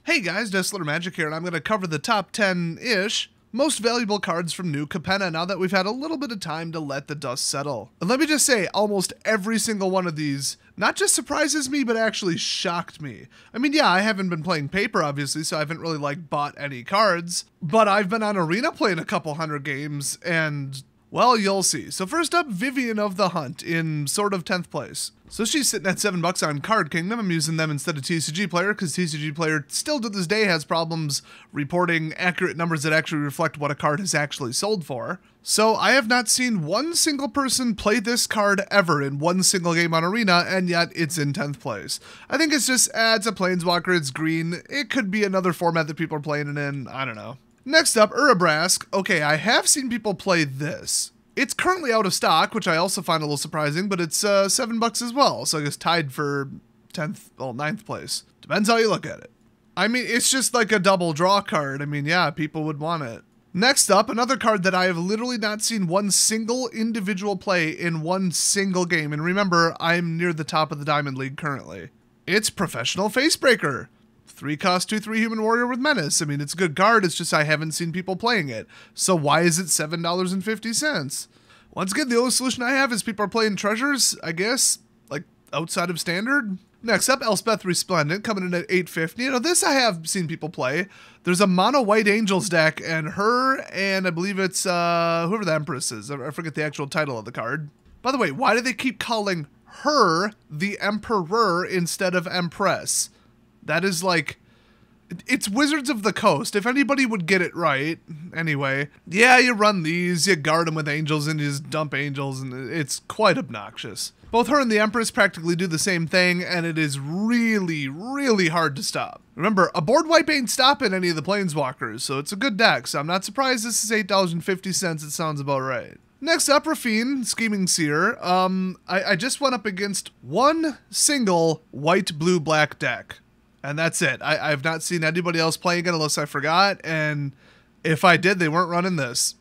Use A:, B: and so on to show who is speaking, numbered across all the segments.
A: Hey guys, Destler Magic here, and I'm going to cover the top 10-ish most valuable cards from new Capenna now that we've had a little bit of time to let the dust settle. And let me just say, almost every single one of these not just surprises me, but actually shocked me. I mean, yeah, I haven't been playing paper, obviously, so I haven't really, bought any cards, but I've been on Arena playing a couple hundred games, and well, you'll see. So first up, Vivian of the Hunt in sort of 10th place. So she's sitting at $7 on Card Kingdom. I'm using them instead of TCG Player because TCG Player still to this day has problems reporting accurate numbers that actually reflect what a card has actually sold for. So I have not seen one single person play this card ever in one single game on Arena, and yet it's in 10th place. I think it's just, it's a Planeswalker, it's green. It could be another format that people are playing it in. I don't know. Next up, Urabrask. Okay, I have seen people play this. It's currently out of stock, which I also find a little surprising, but it's $7 as well, so I guess tied for 9th place. Depends how you look at it. I mean, it's just like a double draw card. I mean, yeah, people would want it. Next up, another card that I have literally not seen one single individual play in one single game, and remember, I'm near the top of the Diamond League currently. It's Professional Facebreaker. 3-cost, 2/3 Human Warrior with Menace. I mean, it's a good card, it's just I haven't seen people playing it. So why is it $7.50? Once again, the only solution I have is people are playing treasures, I guess, like outside of standard. Next up, Elspeth Resplendent coming in at $8.50. You know, this I have seen people play. There's a mono White Angels deck, and her, and I believe it's whoever the Empress is. I forget the actual title of the card. By the way, why do they keep calling her the Emperor instead of Empress? That is like, it's Wizards of the Coast. If anybody would get it right. Anyway, yeah, you run these, you guard them with angels, and you just dump angels, and it's quite obnoxious. Both her and the Empress practically do the same thing, and it is really, really hard to stop. Remember, a board wipe ain't stopping any of the Planeswalkers, so it's a good deck, so I'm not surprised this is $8.50. It sounds about right. Next up, Rafine, Scheming Seer. I just went up against one single white, blue, black deck. And that's it. I've not seen anybody else playing it unless I forgot, and if I did, they weren't running this.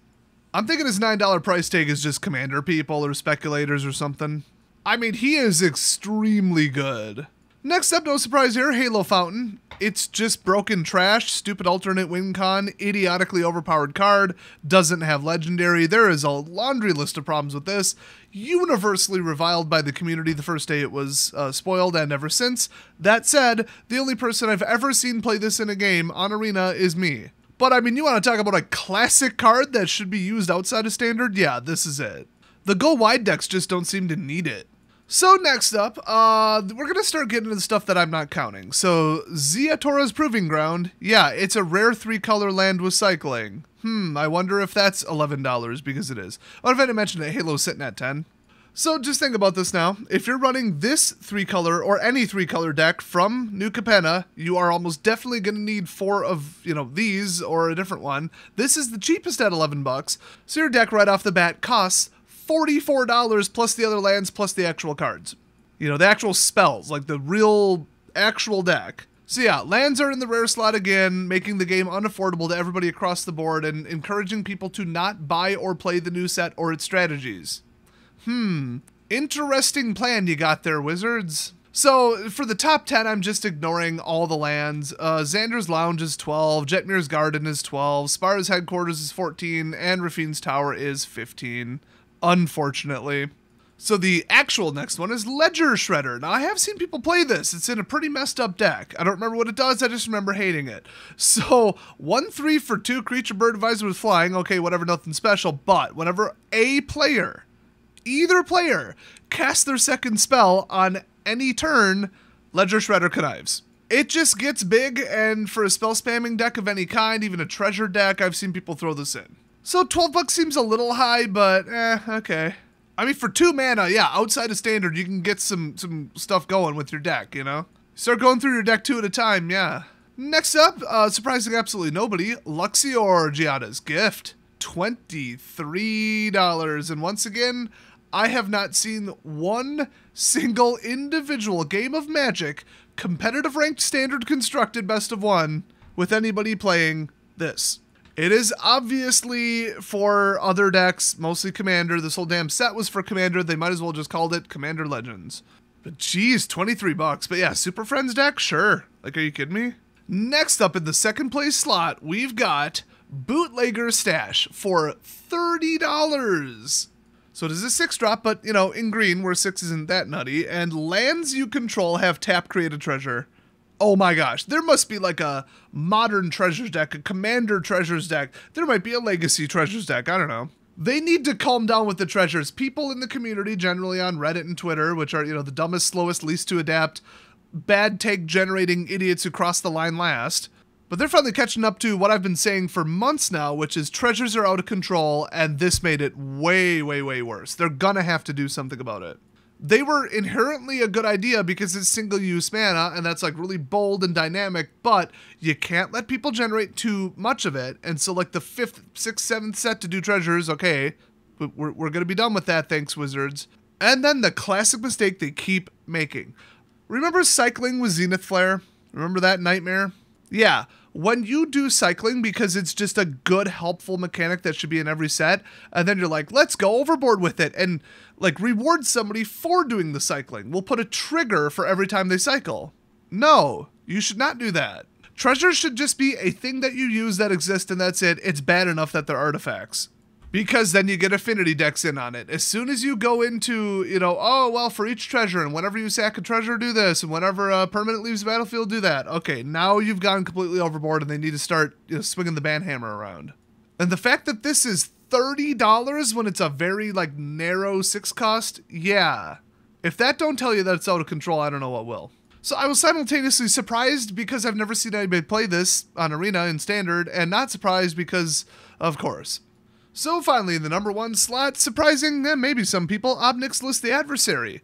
A: I'm thinking his $9 price tag is just Commander people or speculators or something. I mean, he is extremely good. Next up, no surprise here, Halo Fountain. It's just broken trash, stupid alternate win con, idiotically overpowered card, doesn't have legendary. There is a laundry list of problems with this. Universally reviled by the community the first day it was spoiled and ever since. That said, the only person I've ever seen play this in a game on Arena is me. But I mean, you want to talk about a classic card that should be used outside of standard? Yeah, this is it. The go wide decks just don't seem to need it. So next up, we're going to start getting into the stuff that I'm not counting. So, Ziatora's Proving Ground. Yeah, it's a rare 3-color land with cycling. I wonder if that's $11, because it is. What if I didn't mention that Halo's sitting at 10? So just think about this now. If you're running this 3-color or any 3-color deck from New Capenna, you are almost definitely going to need 4 of, these or a different one. This is the cheapest at $11, so your deck right off the bat costs $44 plus the other lands plus the actual cards. The actual spells, like the real actual deck. So yeah, lands are in the rare slot again, making the game unaffordable to everybody across the board and encouraging people to not buy or play the new set or its strategies. Interesting plan you got there, Wizards. So for the top 10, I'm just ignoring all the lands. Xander's Lounge is 12, Jetmir's Garden is 12, Spara's Headquarters is 14, and Rafine's Tower is 15. Unfortunately. So the actual next one is Ledger Shredder. Now I have seen people play this. It's in a pretty messed up deck. I don't remember what it does, I just remember hating it. So 1/3 for 2 creature bird advisor with flying. Okay, whatever, nothing special. But whenever a player, either player, casts their second spell on any turn, Ledger Shredder connives. It just gets big, and for a spell spamming deck of any kind, even a treasure deck, I've seen people throw this in. So $12 seems a little high, but okay. I mean, for 2 mana, yeah, outside of standard, you can get some stuff going with your deck, Start going through your deck 2 at a time, yeah. Next up, surprising absolutely nobody, Luxior Giada's Gift. $23. And once again, I have not seen one single individual game of Magic, competitive ranked standard constructed best of 1, with anybody playing this. It is obviously for other decks, mostly Commander. This whole damn set was for Commander. They might as well just called it Commander Legends. But geez, $23. But yeah, Super Friends deck? Sure. Like, are you kidding me? Next up in the second place slot, we've got Bootlegger Stash for $30. So it is a 6 drop, but, you know, in green, where 6 isn't that nutty. And lands you control have tap create a treasure. Oh my gosh, there must be like a modern treasures deck, a commander treasures deck. There might be a legacy treasures deck, I don't know. They need to calm down with the treasures. People in the community, generally on Reddit and Twitter, which are, you know, the dumbest, slowest, least to adapt, bad take generating idiots who cross the line last. But they're finally catching up to what I've been saying for months now, which is treasures are out of control, and this made it way, way, way worse. They're gonna have to do something about it. They were inherently a good idea because it's single-use mana, and that's like really bold and dynamic, but you can't let people generate too much of it. And so like the 5th, 6th, 7th set to do treasures, okay, we're gonna be done with that, thanks Wizards. And then the classic mistake they keep making. Remember cycling with Zenith Flare? Remember that nightmare? Yeah, when you do cycling because it's just a good, helpful mechanic that should be in every set, and then you're like, let's go overboard with it, and like reward somebody for doing the cycling. We'll put a trigger for every time they cycle. No, you should not do that. Treasures should just be a thing that you use that exists and that's it. It's bad enough that they're artifacts. Because then you get affinity decks in on it. As soon as you go into, you know, oh, well, for each treasure, and whenever you sack a treasure, do this, and whenever a permanent leaves the battlefield, do that. Okay, now you've gone completely overboard, and they need to start, you know, swinging the banhammer around. And the fact that this is $30 when it's a very, like, narrow 6 cost, yeah. If that don't tell you that it's out of control, I don't know what will. So I was simultaneously surprised because I've never seen anybody play this on Arena in Standard, and not surprised because, of course. So finally, in the number 1 slot, surprising maybe some people, Obnixilis the Adversary.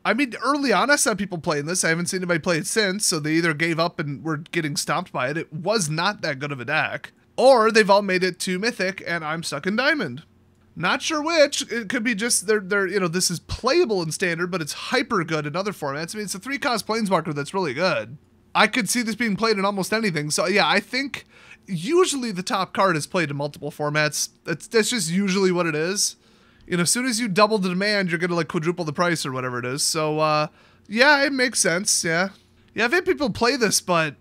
A: I mean, early on I saw people playing this. I haven't seen anybody play it since, so they either gave up and were getting stomped by it. It was not that good of a deck. Or they've all made it to Mythic, and I'm stuck in Diamond. Not sure which. It could be just they're you know, this is playable in Standard, but it's hyper good in other formats. I mean, it's a 3-cost Planeswalker that's really good. I could see this being played in almost anything. So yeah, I think usually the top card is played in multiple formats. That's just usually what it is. You know, as soon as you double the demand, you're gonna like quadruple the price or whatever it is. So yeah, it makes sense. Yeah, I've had people play this, but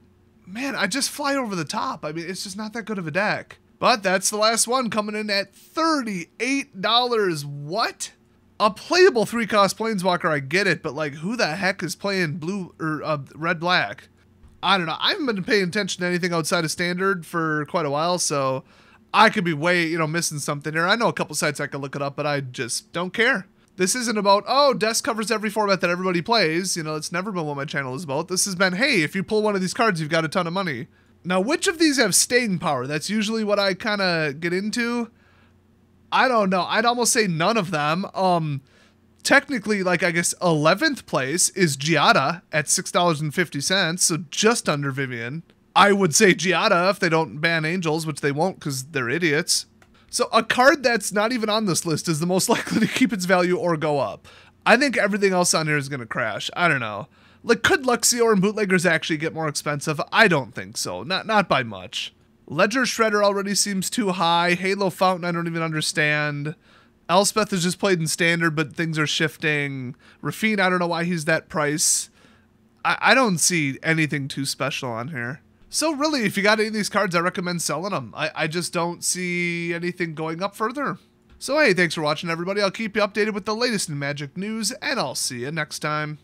A: man, I just fly over the top. I mean, it's just not that good of a deck. But that's the last one, coming in at $38. What? A playable 3-cost Planeswalker, I get it, but like, who the heck is playing blue or red-black? I don't know. I haven't been paying attention to anything outside of Standard for quite a while, so I could be way, you know, missing something here. I know a couple sites I could look it up, but I just don't care. This isn't about, oh, Desk covers every format that everybody plays. You know, it's never been what my channel is about. This has been, hey, if you pull one of these cards, you've got a ton of money. Now, which of these have staying power? That's usually what I kind of get into. I don't know. I'd almost say none of them. Technically, like, I guess 11th place is Giada at $6.50, so just under Vivian. I would say Giada if they don't ban Angels, which they won't because they're idiots. So a card that's not even on this list is the most likely to keep its value or go up. I think everything else on here is going to crash. I don't know. Like, could Luxior and Bootleggers actually get more expensive? I don't think so. Not by much. Ledger Shredder already seems too high. Halo Fountain, I don't even understand. Elspeth is just played in Standard, but things are shifting. Rafine, I don't know why he's that price. I don't see anything too special on here. So really, if you got any of these cards, I recommend selling them. I just don't see anything going up further. So hey, thanks for watching, everybody. I'll keep you updated with the latest in Magic news, and I'll see you next time.